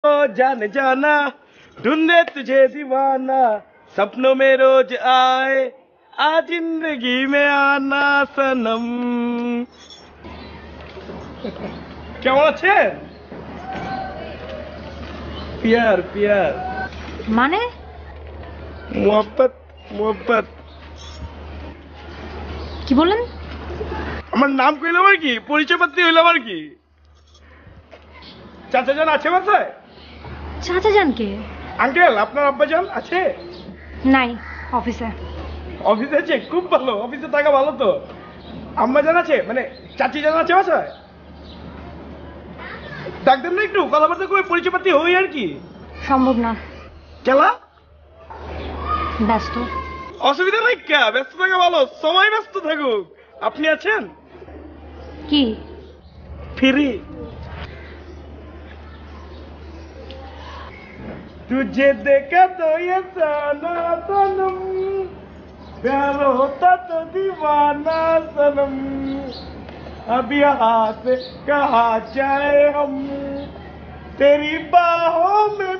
जाने जाना ढूंढे तुझे दीवाना सपनों में रोज आए आज जिंदगी में आना सनम। কেমন আছেন? प्यार प्यार মানে मोहब्बत मोहब्बत। কি বলেন? আমার নাম কইলাম আর কি, পরিচয় পত্র হইলাম আর কি। চাচা জান আছে বাসায়? চাচা যান কে? আঙ্কেল আপনার আব্বা জান আছে? নাই, অফিসে। অফিসে আছে? খুব ভালো, অফিসে থাকা ভালো তো। আম্মা জান আছে, মানে চাচি জান আছে বাসায়? ডাকতেন না একটু, কথাবার্তা করে পরিচয় পাতি হই আর কি। সম্ভব না, কেলা? ব্যস্ত। অসুবিধা নাই, কে ব্যস্ত থাকা ভালো, সময় ব্যস্ত থাকুক। আপনি আছেন? কি? ফ্রি। तुझे देखा तो ये सना सनम प्यार होता तो दीवाना सनम अब यहाँ से कहाँ जाए हम तेरी बाहों में